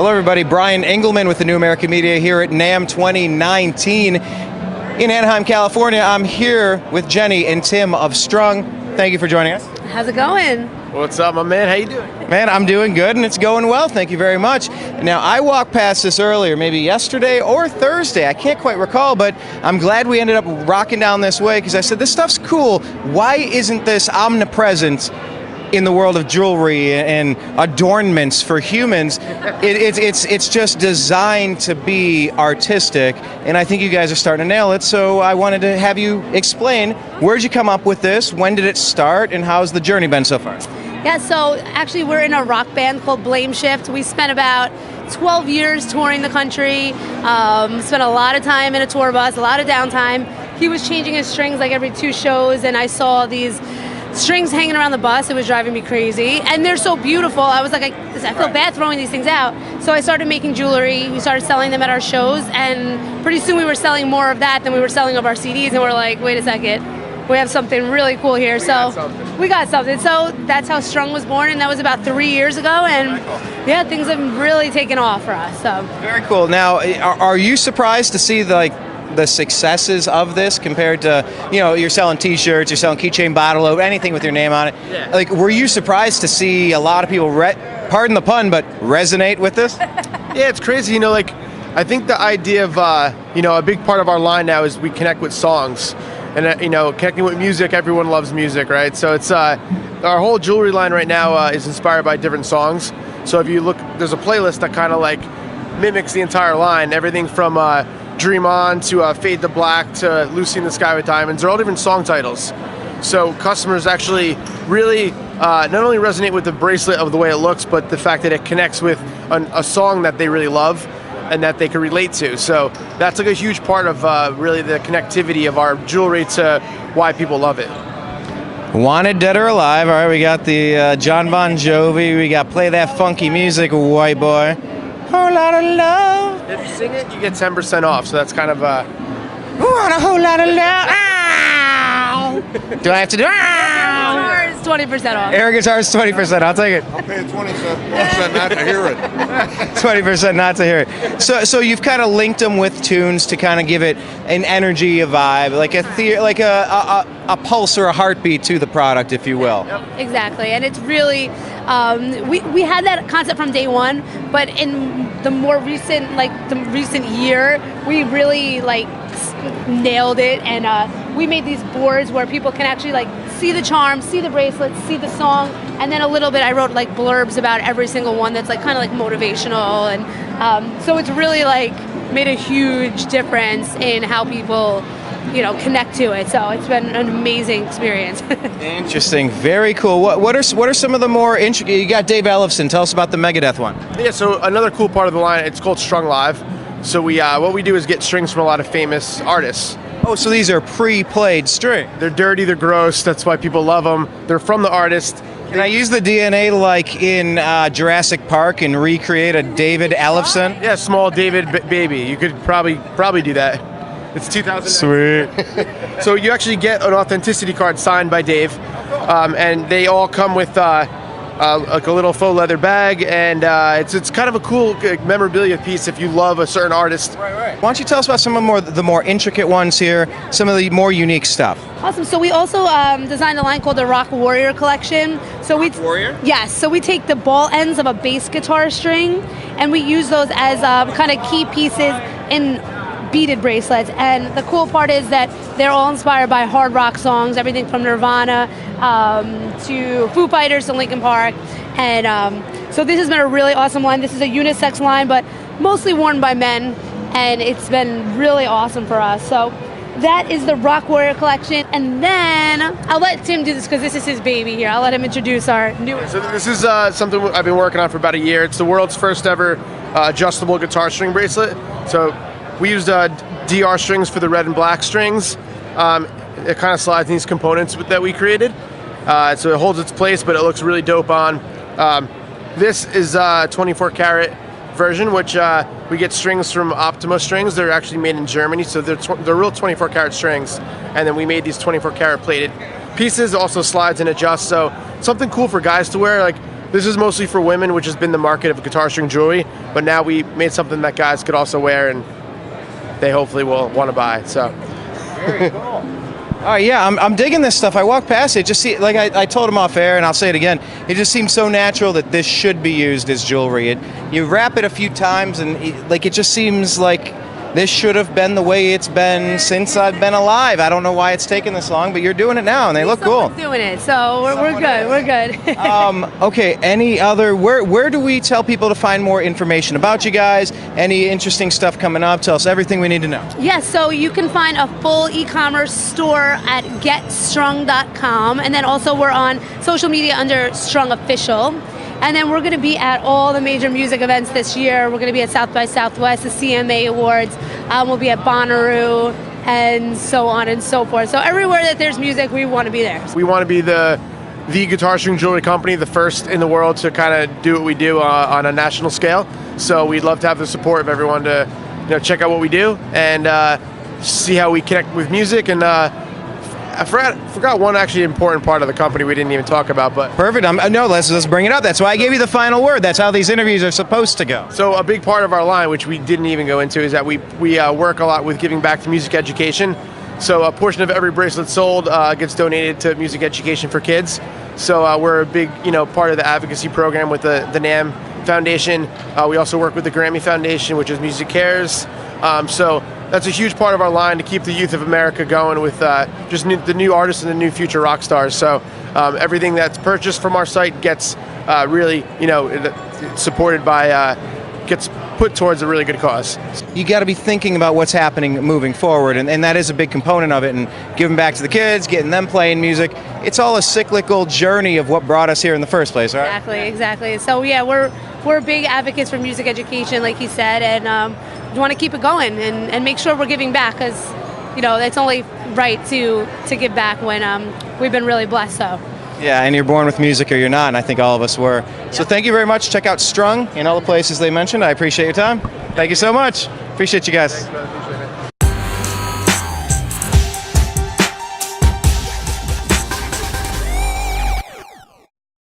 Hello everybody, Brian Engelman with the New American Media here at NAMM 2019 in Anaheim, California. I'm here with Jenny and Tim of Strüng. Thank you for joining us. How's it going? What's up, my man? How you doing? Man, I'm doing good and it's going well. Thank you very much. Now, I walked past this earlier, maybe yesterday or Thursday. I can't quite recall, but I'm glad we ended up rocking down this way because I said, this stuff's cool. Why isn't this omnipresent in the world of jewelry and adornments for humans? It's just designed to be artistic, and I think you guys are starting to nail it. So I wanted to have you explain, where'd you come up with this, when did it start, and how's the journey been so far? Yeah, so actually we're in a rock band called Blame Shift. We spent about 12 years touring the country, spent a lot of time in a tour bus, a lot of downtime. He was changing his strings like every 2 shows, and I saw these strings hanging around the bus. It was driving me crazy, and they're so beautiful. I was like, I feel bad throwing these things out. So I started making jewelry. We started selling them at our shows, and pretty soon we were selling more of that than we were selling of our CDs, and we're like, wait a second, we have something really cool here. We got something. So that's how Strüng was born, and that was about 3 years ago, and yeah, things have really taken off for us. So very cool. Now, are you surprised to see the successes of this compared to, you know, you're selling t-shirts, you're selling keychain, bottle opener, anything with your name on it? Yeah. Like, were you surprised to see a lot of people, pardon the pun, but resonate with this? Yeah, it's crazy. You know, like, I think the idea of, you know, a big part of our line now is we connect with songs. And, you know, connecting with music, everyone loves music, right? So it's, our whole jewelry line right now is inspired by different songs. So if you look, there's a playlist that kind of like mimics the entire line, everything from, Dream On to Fade to Black to Lucy in the Sky with Diamonds. They're all different song titles. So customers actually really not only resonate with the bracelet of the way it looks, but the fact that it connects with a song that they really love and that they can relate to. So that's like a huge part of really the connectivity of our jewelry to why people love it. Wanted, Dead or Alive. All right, we got the John Bon Jovi. We got Play That Funky Music, White Boy. Whole lot of love. If you sing it, you get 10% off. So that's kind of want a whole lot of love. Ow. Do I have to do? Guitar is 20% off. Air guitar is 20%. I'll take it. I'll pay 20% not to hear it. 20% not to hear it. So you've kind of linked them with tunes to kind of give it an energy, a vibe, like a pulse or a heartbeat to the product, if you will. Exactly, and it's really we had that concept from day one, but in the more recent year, we really nailed it, and we made these boards where people can actually see the charm, see the bracelets, see the song, and then a little bit I wrote blurbs about every single one that's kind of motivational, and so it's really made a huge difference in how people connect to it. So it's been an amazing experience. Interesting, very cool. What are some of the more intricate? You got Dave Ellefson. Tell us about the Megadeth one. Yeah, so another cool part of the line, it's called Strung Live. So we what we do is get strings from a lot of famous artists. Oh, so these are pre-played string. They're dirty, they're gross. That's why people love them. They're from the artist. Can I use the DNA like in Jurassic Park and recreate a David Ellefson? Yeah, small David baby. You could probably do that. It's 2000. Sweet. So you actually get an authenticity card signed by Dave, and they all come with like a little faux leather bag, and it's kind of a cool memorabilia piece if you love a certain artist. Right. Why don't you tell us about some of the more intricate ones here, some of the more unique stuff? Awesome. So we also designed a line called the Rock Warrior Collection. So Warrior? Yes. So we take the ball ends of a bass guitar string, and we use those as kind of key pieces in beaded bracelets. And the cool part is that they're all inspired by hard rock songs, everything from Nirvana to Foo Fighters to Linkin Park. And so this has been a really awesome line. This is a unisex line, but mostly worn by men, and it's been really awesome for us. So that is the Rock Warrior Collection. And then I'll let Tim do this because this is his baby here. I'll let him introduce our new one. So this is something I've been working on for about a year. It's the world's first ever adjustable guitar string bracelet. So we used DR strings for the red and black strings. It kind of slides in these components that we created. So it holds its place, but it looks really dope on. This is a 24 karat version, which we get strings from Optima strings. They're actually made in Germany, so they're real 24 karat strings. And then we made these 24 karat plated pieces. It also slides and adjusts, so something cool for guys to wear. Like this is mostly for women, which has been the market of guitar string jewelry. But now we made something that guys could also wear, and they hopefully will want to buy. So. Very cool. All right, yeah, I'm digging this stuff. I walk past it, just see, like I told him off air, and I'll say it again. It just seems so natural that this should be used as jewelry. You wrap it a few times, and it just seems like this should have been the way it's been since I've been alive. I don't know why it's taken this long, but you're doing it now, and they look cool. Someone's doing it, so we're good. We're good. Okay, any other, where do we tell people to find more information about you guys? Any interesting stuff coming up? Tell us everything we need to know. Yes, so you can find a full e-commerce store at getstrung.com, and then also we're on social media under Strung Official. And then we're going to be at all the major music events this year. We're going to be at South by Southwest, the CMA Awards. We'll be at Bonnaroo, and so on and so forth. So everywhere that there's music, we want to be there. We want to be the guitar string jewelry company, the first in the world to kind of do what we do on a national scale. So we'd love to have the support of everyone to check out what we do and see how we connect with music. And I forgot one actually important part of the company we didn't even talk about, but perfect. No, let's bring it up. That's why I gave you the final word. That's how these interviews are supposed to go. So a big part of our line, which we didn't even go into, is that we work a lot with giving back to music education. So a portion of every bracelet sold gets donated to music education for kids. So we're a big part of the advocacy program with the NAMM Foundation. We also work with the Grammy Foundation, which is Music Cares. So that's a huge part of our line to keep the youth of America going with just the new artists and the new future rock stars. So everything that's purchased from our site gets really, supported by, gets put towards a really good cause. You got to be thinking about what's happening moving forward, and that is a big component of it, and giving back to the kids, getting them playing music. It's all a cyclical journey of what brought us here in the first place, right? Exactly. So yeah, we're big advocates for music education, like he said, and we want to keep it going and make sure we're giving back, because it's only right to give back when we've been really blessed. So yeah, and you're born with music or you're not, and I think all of us were. Yep. So thank you very much. Check out Strung in all the places they mentioned. I appreciate your time. Thank you so much. Appreciate you guys. Thanks,